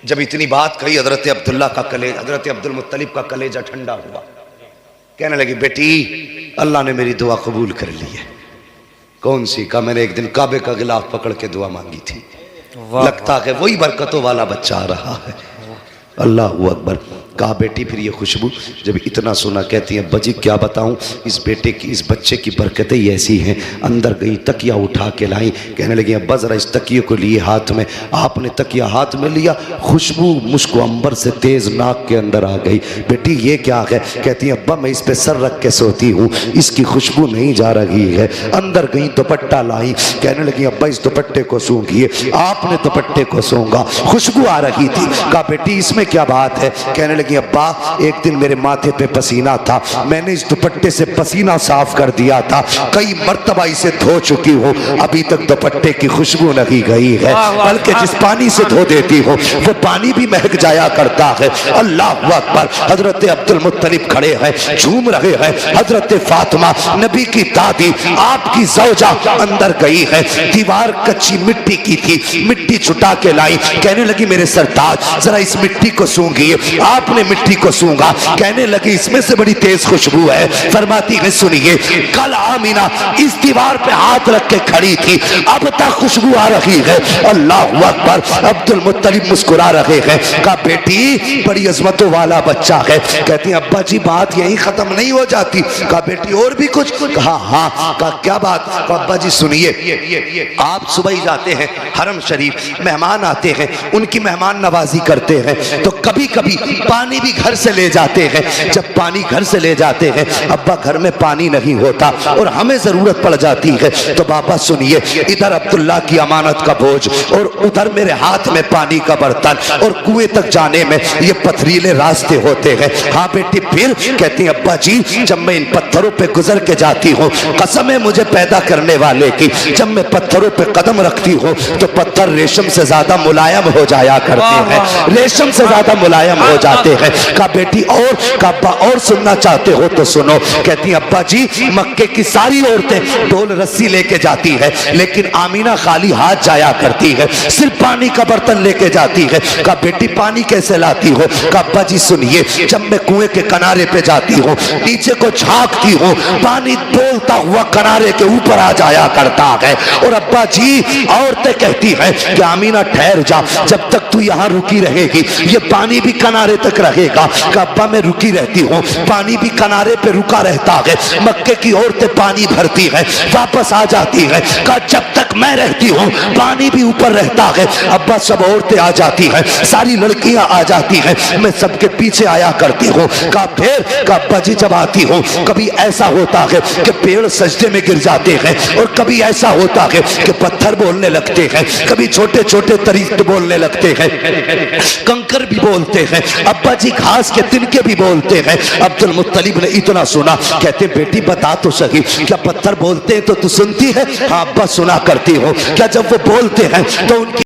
जब इतनी बात कही हजरत अब्दुल्ला का कलेजा, हजरत अब्दुल मुत्तलिब का कलेजा ठंडा हुआ। कहने लगी बेटी अल्लाह ने मेरी दुआ कबूल कर ली है। कौन सी? का मैंने एक दिन काबे का गिलाफ पकड़ के दुआ मांगी थी, लगता है वही बरकतों वाला बच्चा आ रहा है। अल्लाह अकबर। कहा बेटी फिर ये खुशबू, जब इतना सुना कहती है बजी क्या बताऊं, इस बेटे की इस बच्चे की बरकतें ही ऐसी हैं। अंदर गई तकिया उठा के लाई, कहने लगी अब्बा जरा इस तकिए को लिए हाथ में। आपने तकिया हाथ में लिया, खुशबू मुझको अंबर से तेज नाक के अंदर आ गई। बेटी ये क्या है? कहती है अब्बा मैं इस पे सर रख के सोती हूँ, इसकी खुशबू नहीं जा रही है। अंदर गई दुपट्टा लाई, कहने लगी अब्बा इस दुपट्टे को सूंघिए। आपने दुपट्टे को सूंघा, खुशबू आ रही थी। कहा बेटी इसमें क्या बात है? कहने कि अब्बा एक दिन मेरे माथे पे पसीना था, मैंने इस दुपट्टे से पसीना साफ कर दिया था, कई मर्तबा इसे धो चुकी हूँ, अभी तक दुपट्टे की खुशबू नहीं गई है, बल्कि जिस पानी से धो देती हूँ वो पानी भी महक जाया करता है। अल्लाह अकबर। हजरत अब्दुल मुत्तलिब खड़े हैं, झूम रहे हैं। हजरत फातिमा नबी की दादी, आपकी ज़ौजा अंदर गई है। दीवार कच्ची मिट्टी की थी, मिट्टी छुटा के लाई, कहने लगी मेरे सरताज जरा इस मिट्टी को सूंघिए। आपने मिट्टी को सूंघा, कहने लगी इसमें से बड़ी तेज खुशबू है। फरमाती है सुनिए कल आमीना इस दीवार पे हाथ रख के खड़ी थी, अब तक खुशबू आ रही है। अल्लाह अकबर। अब्दुल मुत्तलिब मुस्कुरा रहे हैं। कहा बेटी बड़ी अजमतों वाला बच्चा है। कहती है अब्बा जी बात यही खत्म नहीं हो जाती। कहा बेटी और भी कुछ? कहा हाँ। कहा क्या बात? कहा अब्बा जी सुनिए, आप सुबह ही जाते हैं हरम शरीफ, मेहमान आते हैं उनकी मेहमान नवाजी करते हैं, तो कभी कभी पानी भी घर से ले जाते हैं। जब पानी घर से ले जाते हैं अब्बा घर में पानी नहीं होता और हमें जरूरत पड़ जाती है, तो बाबा सुनिए इधर अब्दुल्ला की अमानत का बोझ और उधर मेरे हाथ में पानी का बर्तन, और कुएं तक जाने में ये पथरीले रास्ते होते हैं। हाँ बेटी फिर? कहती है अब्बा जी जब मैं इन पत्थरों पे गुजर के जाती हूँ, कसम है मुझे पैदा करने वाले की, जब मैं पत्थरों पे कदम रखती हूँ तो पत्थर रेशम से ज्यादा मुलायम हो जाया करते हैं, रेशम से ज्यादा मुलायम हो जाते हैं। कहा बेटी और? कहा अब्बा और सुनना चाहते हो तो सुनो। कहती अब्बा जी मक्के की सारी औरतें ढोल रस्सी लेके जाती है, लेकिन आमीना खाली हाथ जाया करती है, सिर्फ पानी का बर्तन लेके जाती है। कहा बेटी पानी कैसे लाती हो? कहा अब्बा जी सुनिए जब मैं कुएं के किनारे पे जाती हूँ, नीचे को झांकती हूँ, पानी बोलता हुआ किनारे के ऊपर आ जाया करता है। और अब्बा जी औरतें कहती है कि आमीना ठहर जा, जब तक तू यहाँ रुकी रहेगी ये पानी भी किनारे तक रहेगा। कहा अब्बा मैं रुकी रहती हूँ, पानी भी किनारे पे रुका रहता है। मक्के की औरतें पानी भरती है, वापस आ जाती है। कहा जब तक मैं रहती हूँ पानी भी ऊपर रहता है। अब्बा सब औरतें आ जाती हैं, सारी लड़कियां आ जाती हैं, मैं सबके पीछे आया करती हूँ। कहा फिर? कहा अब्बा जी जब आती हूँ कभी ऐसा होता है कि पेड़ सजदे में गिर जाते हैं, और कभी ऐसा होता है कि पत्थर बोलने लगते हैं, कभी छोटे छोटे तरीके बोलने लगते हैं, कंकर भी बोलते हैं, अब्बा जी घास के तिनके भी बोलते हैं। अब्दुल मुत्तलिब ने इतना सुना, कहते बेटी बता तो सही क्या पत्थर बोलते हैं तो तू सुनती है? हाँ अब्बा सुना करती हो। क्या जब वो बोलते हैं तो उनकी